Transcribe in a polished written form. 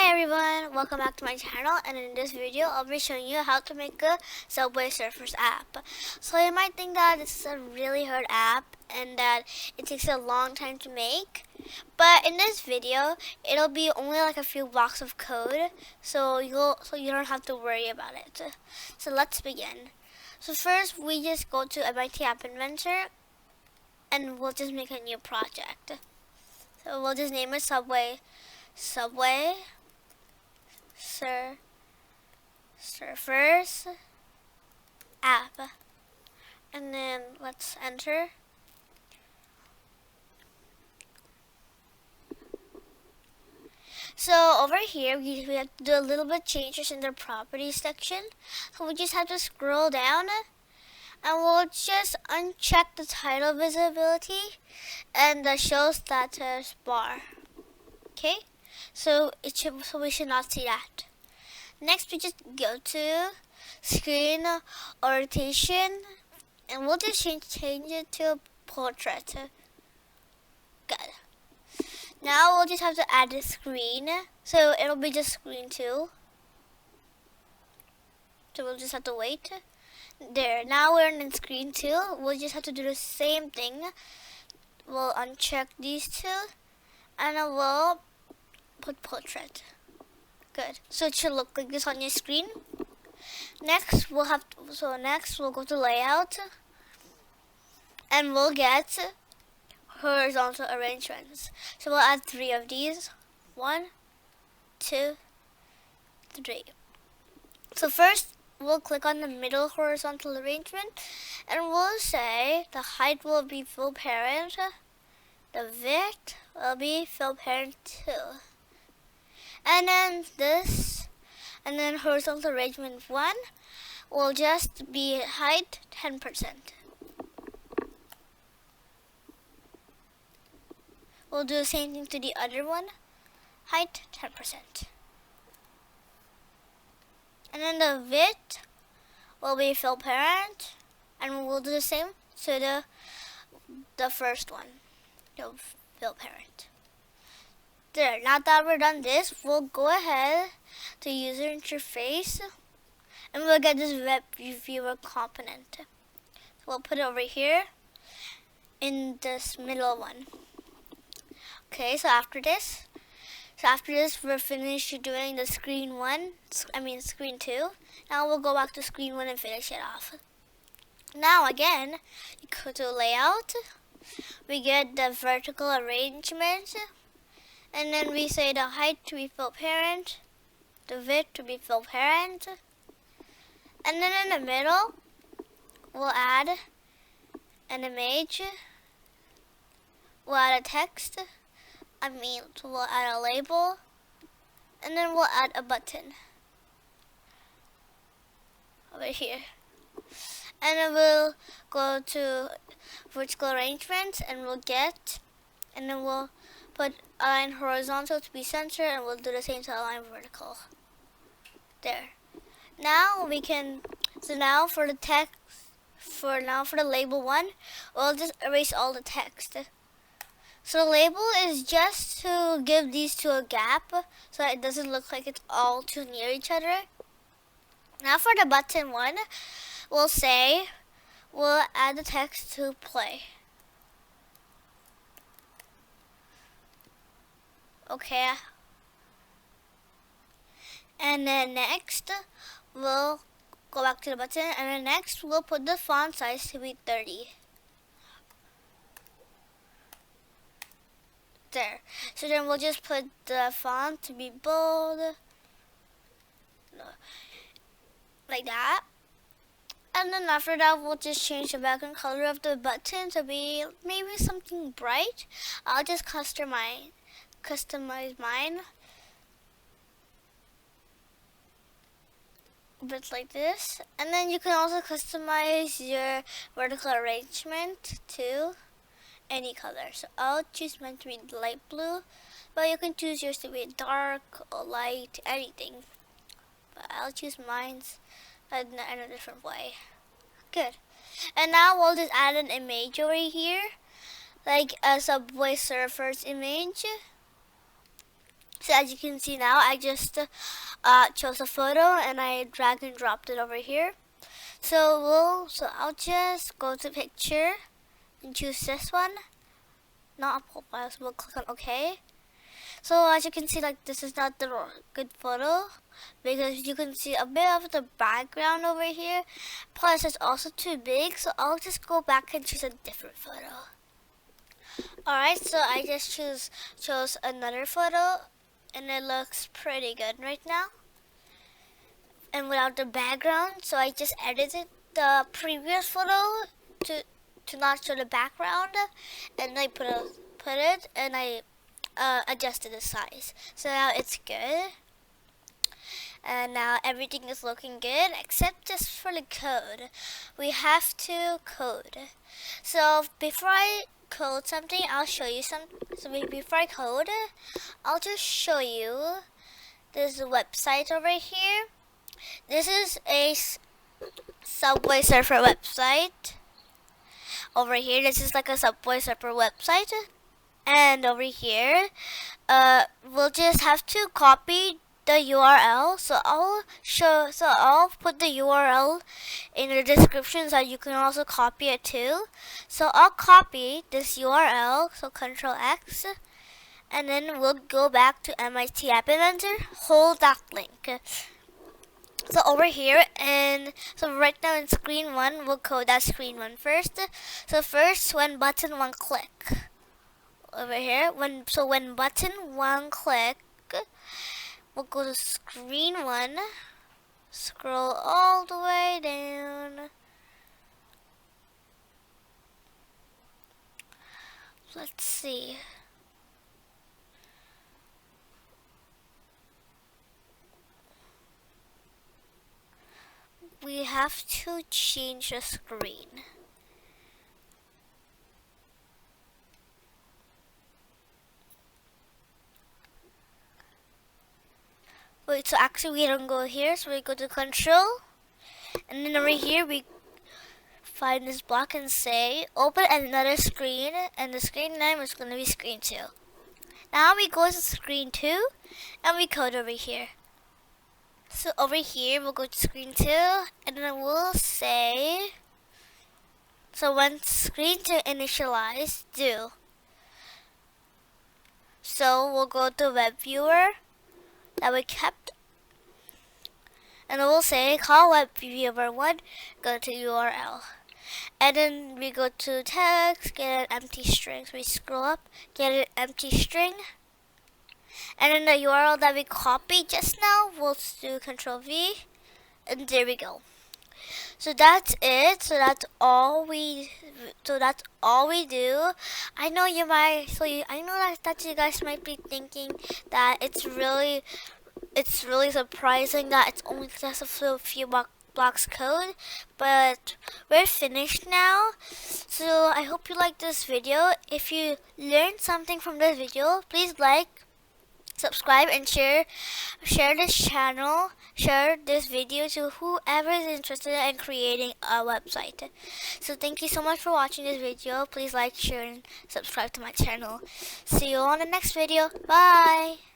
Hi everyone, welcome back to my channel, and in this video I'll be showing you how to make a Subway Surfers app. So you might think that this is a really hard app and that it takes a long time to make, but in this video it'll be only like a few blocks of code, so you don't have to worry about it. So let's begin. So first we just go to MIT App Inventor and we'll just make a new project. So we'll just name it Subway Surfers app, and then let's enter. So over here we have to do a little bit changes in the properties section, so we just have to scroll down and we'll just uncheck the title visibility and the show status bar. Okay, so we should not see that. Next, we just go to screen orientation, and we'll just change it to portrait. Good. Now we'll just have to add a screen, so it'll be just screen 2. So we'll just have to wait. There. Now we're in screen 2. We'll just have to do the same thing. We'll uncheck these two, and we'll put portrait. Good. So it should look like this on your screen. Next we'll go to layout and we'll get horizontal arrangements. So we'll add 3 of these. 1, 2, 3. So first we'll click on the middle horizontal arrangement and we'll say the height will be fill parent, the width will be fill parent 2. And then horizontal arrangement 1 will just be height 10%. We'll do the same thing to the other one, height 10%. And then the width will be fill parent, and we'll do the same to the first one, the fill parent. There, now that we're done this, we'll go ahead to user interface and we'll get this web viewer component. So we'll put it over here in this middle one. Okay, so after this we're finished doing the screen 2. Now we'll go back to screen 1 and finish it off. Now again, you go to layout, we get the vertical arrangement. And then we say the height to be fill parent, the width to be fill parent. And then in the middle, we'll add an image. We'll add a text. We'll add a label. And then we'll add a button over here. And then we'll go to vertical arrangement and then we'll put align horizontal to be center, and we'll do the same to align vertical. There. Now for the text, for the label 1, we'll just erase all the text. So the label is just to give these two a gap, so that it doesn't look like it's all too near each other. Now for the button 1, we'll add the text to play. Okay. And then next, we'll go back to the button, and then next we'll put the font size to be 30. There. So then we'll just put the font to be bold, like that. And then after that, we'll just change the background color of the button to be maybe something bright. I'll just customize mine a bit like this, and then you can also customize your vertical arrangement to any color. So I'll choose mine to be light blue, but you can choose yours to be dark or light, anything, but I'll choose mine's in a different way. Good. And now we'll just add an image over here, like a Subway Surfers image. So as you can see now, I just chose a photo and I drag and dropped it over here. So I'll just go to picture and choose this one, not a profile. So we'll click on OK. So as you can see, like, this is not the good photo because you can see a bit of the background over here. Plus it's also too big, so I'll just go back and choose a different photo. Alright, so I just chose another photo and it looks pretty good right now. And without the background, so I just edited the previous photo to not show the background, and I put it and I adjusted the size. So now it's good. And now everything is looking good except just for the code. We have to code. So before I code something, I'll show you some. So before I code, I'll just show you this website over here. This is a Subway Surfer website. Over here, this is like a Subway Surfer website. And over here, we'll just have to copy the URL. So I'll put the URL in the description so you can also copy it too. So I'll copy this URL, so Control X, and then we'll go back to MIT App Inventor, hold that link. So over here, and so right now in screen 1, we'll code that screen 1 first. So first, when button 1 click. Over here, when button 1 click, we'll go to screen 1, scroll all the way down. Let's see. We have to change the screen. Wait, so actually we don't go here, so we go to Control, and then over here we find this block and say open another screen, and the screen name is going to be screen 2. Now we go to screen 2 and we code over here. So over here we'll go to screen 2 and then we'll say, so when screen 2 initialize, do. So we'll go to web viewer that we kept, and we'll say call web viewer 1, go to URL. And then we go to text, get an empty string. So we scroll up, get an empty string. And then the URL that we copied just now, we'll do Control V, and there we go. So that's it. So that's all we do. I know you might. I know that you guys might be thinking that it's really surprising that it's only just a few blocks code, but we're finished now. So I hope you liked this video. If you learned something from this video, please like, subscribe, and share this channel, share this video to whoever is interested in creating a website. So thank you so much for watching this video. Please like, share, and subscribe to my channel. See you on the next video. Bye.